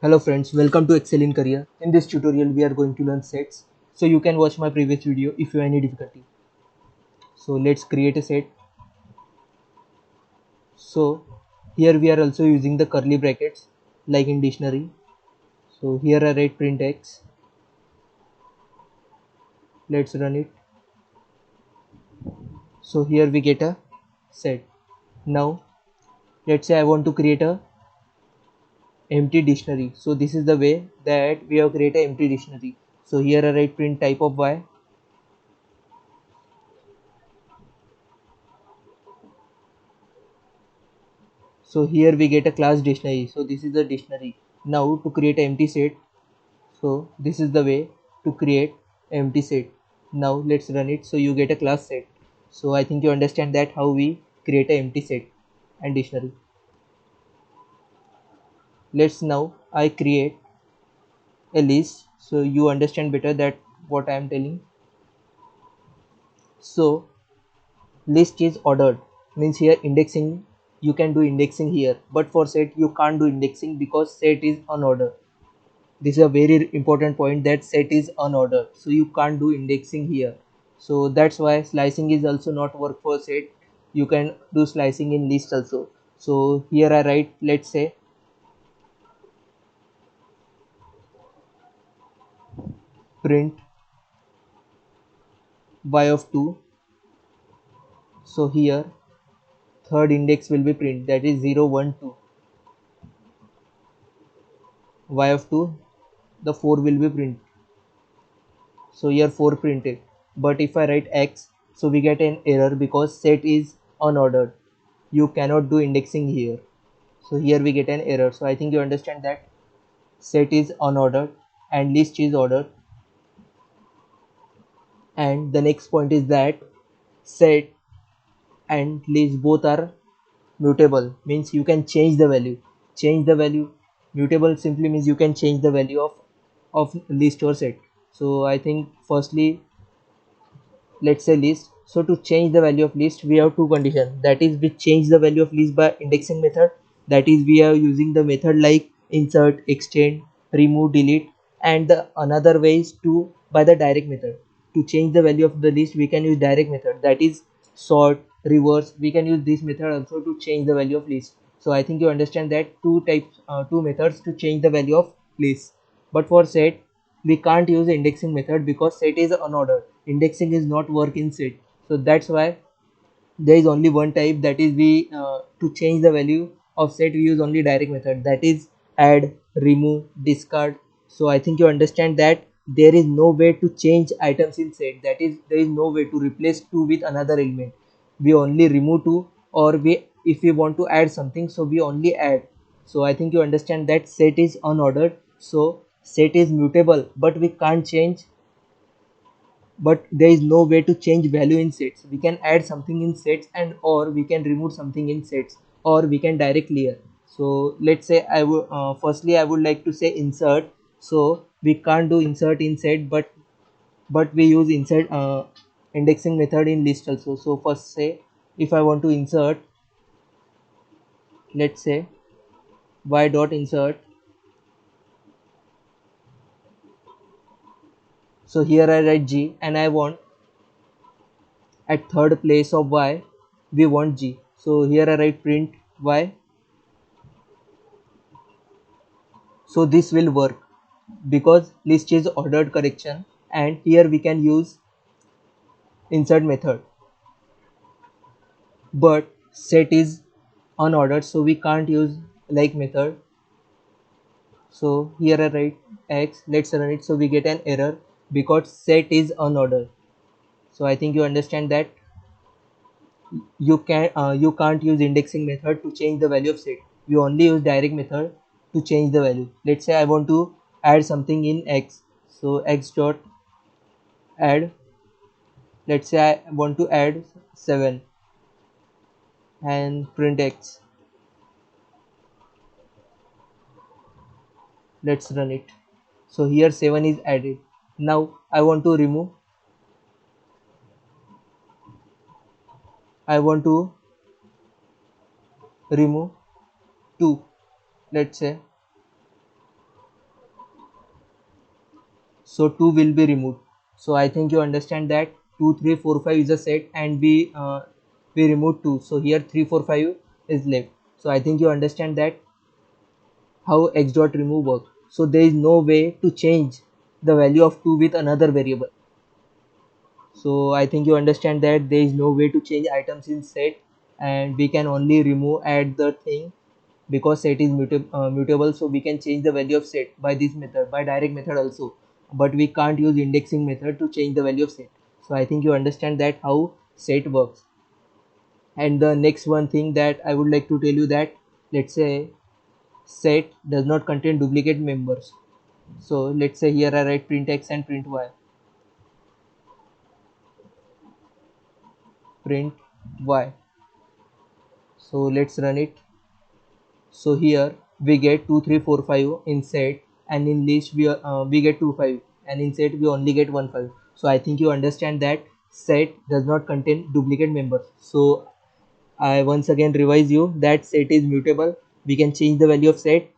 Hello friends, welcome to Excel in Career. In this tutorial we are going to learn sets. So you can watch my previous video if you have any difficulty. So let's create a set. So here we are also using the curly brackets like in dictionary. So here I write print x. Let's run it. So here we get a set. Now let's say I want to create a empty dictionary. So this is the way that we have created an empty dictionary. So here I write print type of y. So here we get a class dictionary. So this is the dictionary. Now to create an empty set, so this is the way to create empty set. Now let's run it. So you get a class set. So I think you understand that how we create an empty set and dictionary. Let's now I create a list so you understand better that what I am telling. So list is ordered, means here indexing, you can do indexing here, but for set you can't do indexing because set is unordered. This is a very important point, that set is unordered, so you can't do indexing here. So that's why slicing is also not work for set. You can do slicing in list also. So here I write, let's say print y of 2. So here third index will be print, that is 0 1 2. Y of 2, the 4 will be print. So here 4 printed. But if I write x, so we get an error because set is unordered. You cannot do indexing here. So here we get an error. So I think you understand that set is unordered and list is ordered. And the next point is that set and list both are mutable, means you can change the value. Change the value. Mutable simply means you can change the value of list or set. So I think firstly, let's say list. So to change the value of list we have two conditions, that is we change the value of list by indexing method, that is we are using the method like insert, extend, remove, delete, and the another way is to by the direct method. To change the value of the list we can use direct method, that is sort, reverse. We can use this method also to change the value of list. So I think you understand that two methods to change the value of list. But for set we can't use the indexing method because set is unordered. Indexing is not work in set. So that's why there is only one type, that is we to change the value of set we use only direct method, that is add, remove, discard. So I think you understand that there is no way to change items in set, that is there is no way to replace 2 with another element. We only remove 2, or we if we want to add something, so we only add. So I think you understand that set is unordered. So set is mutable, but we can't change, but there is no way to change value in sets. We can add something in sets, and or we can remove something in sets, or we can direct clear. So let's say I would firstly I would like to say insert. So we can't do insert in set, but we use insert indexing method in list also. So first say if I want to insert, let's say y dot insert. So here I write g, and I want at third place of y we want g. So here I write print y. So this will work because list is ordered correction, and here we can use insert method, but set is unordered, so we can't use like method. So here I write x, let's run it. So we get an error because set is unordered. So I think you understand that you can't use indexing method to change the value of set. We only use direct method to change the value. Let's say I want to add something in x. So x dot add, let's say I want to add 7 and print x. Let's run it. So here 7 is added. Now I want to remove 2. Let's say so 2 will be removed. So I think you understand that 2 3 4 5 is a set, and we remove 2, so here 3 4 5 is left. So I think you understand that how x dot remove work. So there is no way to change the value of 2 with another variable. So I think you understand that there is no way to change items in set, and we can only remove at the thing, because set is mutable, so we can change the value of set by this method, by direct method also, but we can't use indexing method to change the value of set. So I think you understand that how set works. And the next one thing that I would like to tell you, that let's say set does not contain duplicate members. So let's say here I write print x and print y, print y. So let's run it. So here we get 2 3 4 5 in set, and in list we get 2 5, and in set we only get 1 5. So I think you understand that set does not contain duplicate members. So I once again revise you that set is mutable. We can change the value of set.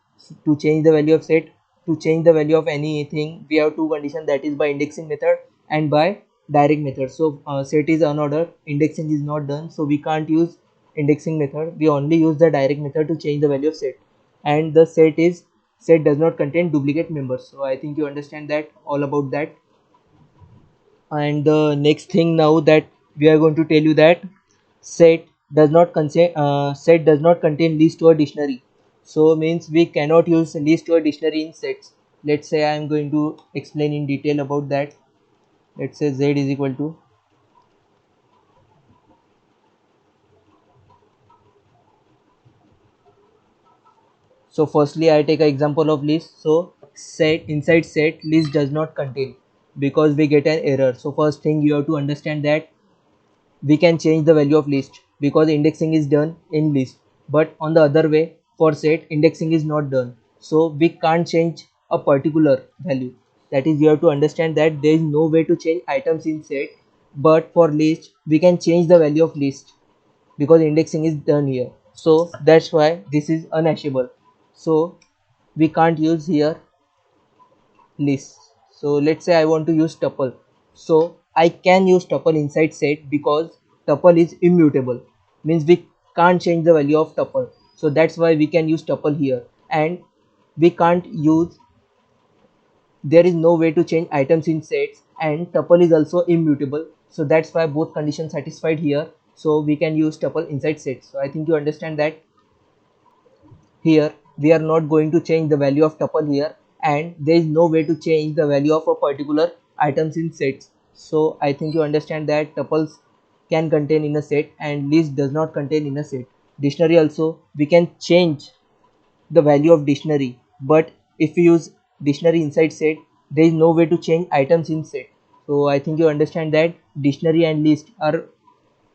To change the value of set, to change the value of anything, we have two conditions, that is by indexing method and by direct method. So set is unordered, indexing is not done, so we can't use indexing method. We only use the direct method to change the value of set. And the set does not contain duplicate members. So I think you understand that all about that. And the next thing now that we are going to tell you, that set does not contain list or dictionary. So means we cannot use list or dictionary in sets. Let's say I am going to explain in detail about that. Let's say z is equal to, so firstly I take an example of list. So set, inside set, list does not contain, because we get an error. So first thing you have to understand that we can change the value of list, because indexing is done in list, but on the other way, for set indexing is not done, so we can't change a particular value. That is, you have to understand that there is no way to change items in set, but for list we can change the value of list, because indexing is done here. So that's why this is unhashable. So we can't use here list. So let's say I want to use tuple. So I can use tuple inside set, because tuple is immutable. Means we can't change the value of tuple. So that's why we can use tuple here. And we can't use, there is no way to change items in sets, and tuple is also immutable. So that's why both conditions satisfied here. So we can use tuple inside sets. So I think you understand that here we are not going to change the value of tuple here, and there is no way to change the value of a particular items in sets. So I think you understand that tuples can contain in a set and list does not contain in a set. Dictionary also we can change the value of dictionary, but if we use dictionary inside set, there is no way to change items in set. So I think you understand that dictionary and list are,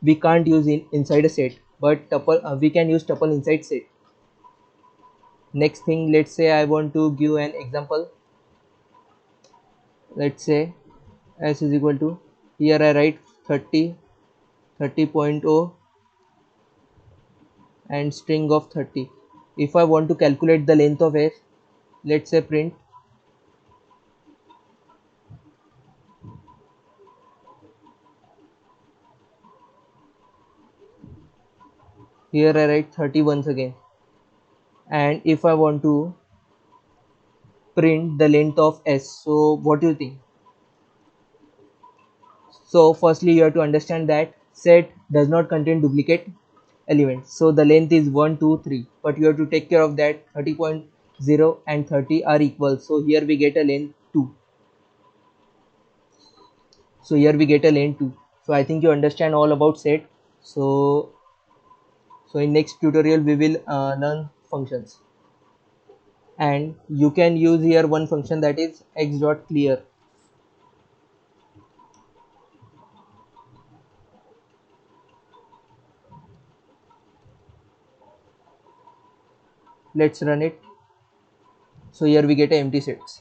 we can't use in inside a set, but tuple we can use tuple inside set. Next thing, let's say I want to give an example. Let's say s is equal to, here I write 30 30.0 and string of 30. If I want to calculate the length of s, let's say print, here I write 30 once again. And if I want to print the length of s, so what do you think? So firstly you have to understand that set does not contain duplicate elements. So the length is 1 2 3, but you have to take care of that 30.0 and 30 are equal. So here we get a length 2. So here we get a length 2. So I think you understand all about set. So in next tutorial we will learn functions, and you can use here one function, that is x dot clear. Let's run it. So here we get a empty sets.